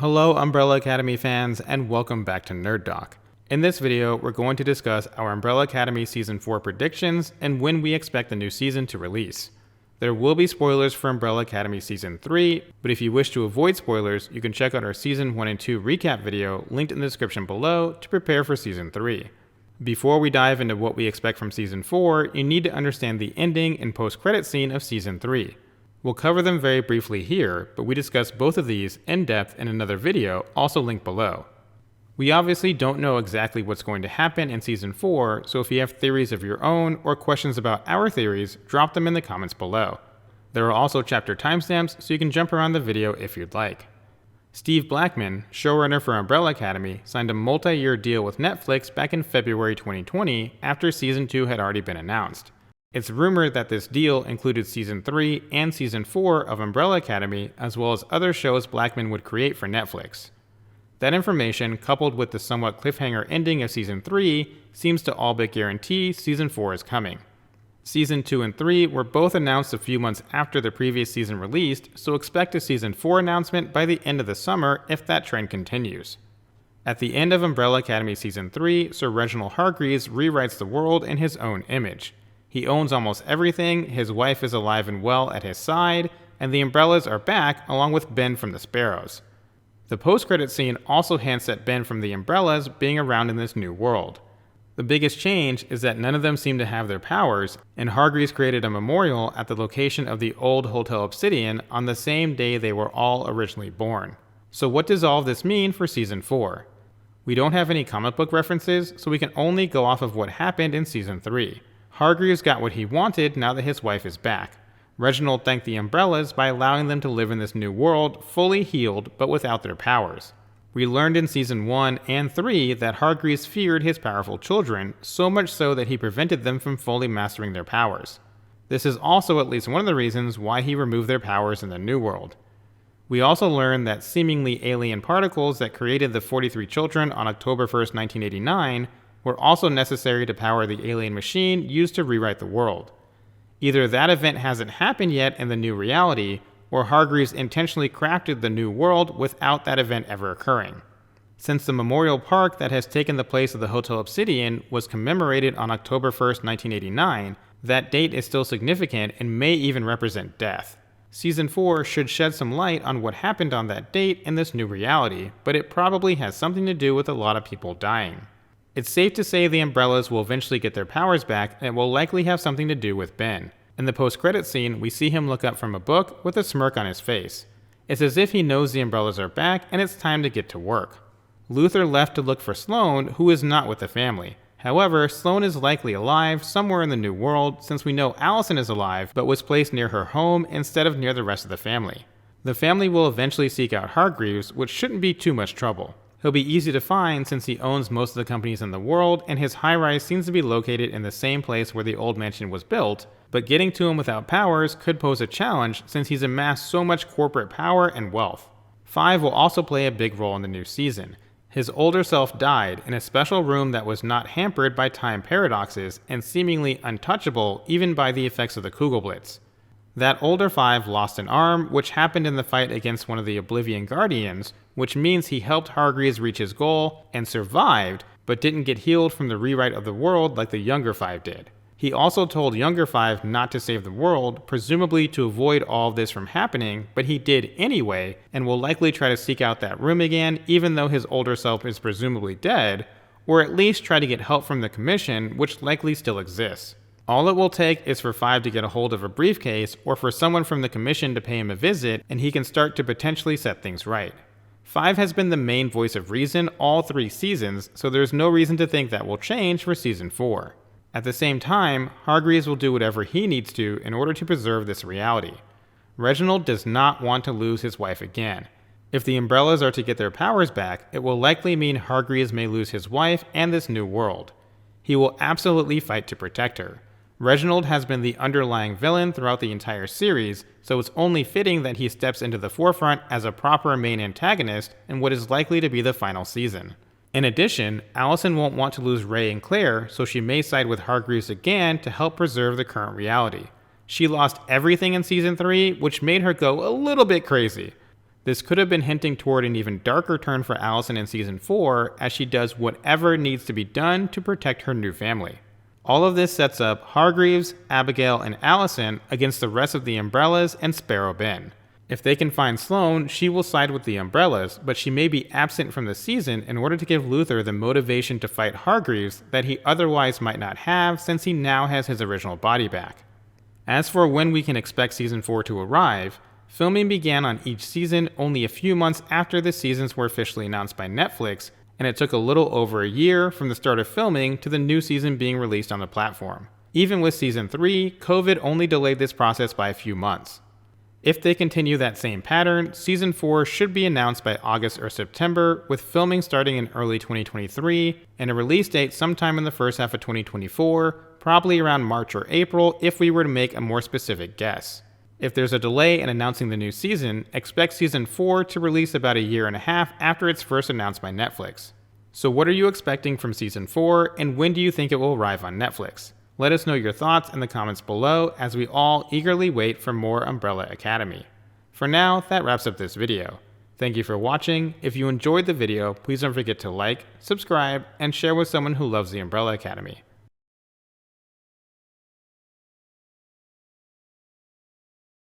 Hello Umbrella Academy fans and welcome back to Nerd Doc. In this video, we're going to discuss our Umbrella Academy Season 4 predictions and when we expect the new season to release. There will be spoilers for Umbrella Academy Season 3, but if you wish to avoid spoilers, you can check out our Season 1 and 2 recap video linked in the description below to prepare for Season 3. Before we dive into what we expect from Season 4, you need to understand the ending and post-credit scene of Season 3. We'll cover them very briefly here, but we discuss both of these in depth in another video, also linked below. We obviously don't know exactly what's going to happen in Season 4, so if you have theories of your own or questions about our theories, drop them in the comments below. There are also chapter timestamps, so you can jump around the video if you'd like. Steve Blackman, showrunner for Umbrella Academy, signed a multi-year deal with Netflix back in February 2020 after Season 2 had already been announced. It's rumored that this deal included Season 3 and Season 4 of Umbrella Academy, as well as other shows Blackman would create for Netflix. That information, coupled with the somewhat cliffhanger ending of Season 3, seems to all but guarantee Season 4 is coming. Season 2 and 3 were both announced a few months after the previous season released, so expect a Season 4 announcement by the end of the summer if that trend continues. At the end of Umbrella Academy Season 3, Sir Reginald Hargreeves rewrites the world in his own image. He owns almost everything, his wife is alive and well at his side, and the Umbrellas are back along with Ben from the Sparrows. The post-credit scene also hints at Ben from the Umbrellas being around in this new world. The biggest change is that none of them seem to have their powers, and Hargreeves created a memorial at the location of the old Hotel Obsidian on the same day they were all originally born. So what does all of this mean for Season 4? We don't have any comic book references, so we can only go off of what happened in Season 3. Hargreeves got what he wanted now that his wife is back. Reginald thanked the Umbrellas by allowing them to live in this new world fully healed but without their powers. We learned in Season 1 and 3 that Hargreeves feared his powerful children, so much so that he prevented them from fully mastering their powers. This is also at least one of the reasons why he removed their powers in the new world. We also learned that seemingly alien particles that created the 43 children on October 1st, 1989 were also necessary to power the alien machine used to rewrite the world. Either that event hasn't happened yet in the new reality, or Hargreeves intentionally crafted the new world without that event ever occurring. Since the memorial park that has taken the place of the Hotel Obsidian was commemorated on October 1st, 1989, that date is still significant and may even represent death. Season 4 should shed some light on what happened on that date in this new reality, but it probably has something to do with a lot of people dying. It's safe to say the Umbrellas will eventually get their powers back, and it will likely have something to do with Ben. In the post-credit scene, we see him look up from a book with a smirk on his face. It's as if he knows the Umbrellas are back and it's time to get to work. Luther left to look for Sloane, who is not with the family. However, Sloane is likely alive somewhere in the new world since we know Allison is alive but was placed near her home instead of near the rest of the family. The family will eventually seek out Hargreeves, which shouldn't be too much trouble. He'll be easy to find since he owns most of the companies in the world and his high-rise seems to be located in the same place where the old mansion was built, but getting to him without powers could pose a challenge since he's amassed so much corporate power and wealth. Five will also play a big role in the new season. His older self died in a special room that was not hampered by time paradoxes and seemingly untouchable even by the effects of the Kugelblitz. That older Five lost an arm, which happened in the fight against one of the Oblivion Guardians, which means he helped Hargreeves reach his goal and survived, but didn't get healed from the rewrite of the world like the younger Five did. He also told younger Five not to save the world, presumably to avoid all of this from happening, but he did anyway, and will likely try to seek out that room again even though his older self is presumably dead, or at least try to get help from the Commission, which likely still exists. All it will take is for Five to get a hold of a briefcase or for someone from the Commission to pay him a visit and he can start to potentially set things right. Five has been the main voice of reason all 3 seasons, so there's no reason to think that will change for Season 4. At the same time, Hargreeves will do whatever he needs to in order to preserve this reality. Reginald does not want to lose his wife again. If the Umbrellas are to get their powers back, it will likely mean Hargreeves may lose his wife and this new world. He will absolutely fight to protect her. Reginald has been the underlying villain throughout the entire series, so it's only fitting that he steps into the forefront as a proper main antagonist in what is likely to be the final season. In addition, Allison won't want to lose Ray and Claire, so she may side with Hargreeves again to help preserve the current reality. She lost everything in Season 3, which made her go a little bit crazy. This could have been hinting toward an even darker turn for Allison in Season 4 as she does whatever needs to be done to protect her new family. All of this sets up Hargreeves, Abigail, and Allison against the rest of the Umbrellas and Sparrow Ben. If they can find Sloane, she will side with the Umbrellas, but she may be absent from the season in order to give Luther the motivation to fight Hargreeves that he otherwise might not have since he now has his original body back. As for when we can expect Season 4 to arrive, filming began on each season only a few months after the seasons were officially announced by Netflix, and it took a little over a year from the start of filming to the new season being released on the platform. Even with Season 3, COVID only delayed this process by a few months. If they continue that same pattern, Season 4 should be announced by August or September, with filming starting in early 2023 and a release date sometime in the first half of 2024, probably around March or April if we were to make a more specific guess. If there's a delay in announcing the new season, expect Season 4 to release about a year and a half after it's first announced by Netflix. So what are you expecting from Season 4, and when do you think it will arrive on Netflix? Let us know your thoughts in the comments below as we all eagerly wait for more Umbrella Academy. For now, that wraps up this video. Thank you for watching. If you enjoyed the video, please don't forget to like, subscribe, and share with someone who loves the Umbrella Academy.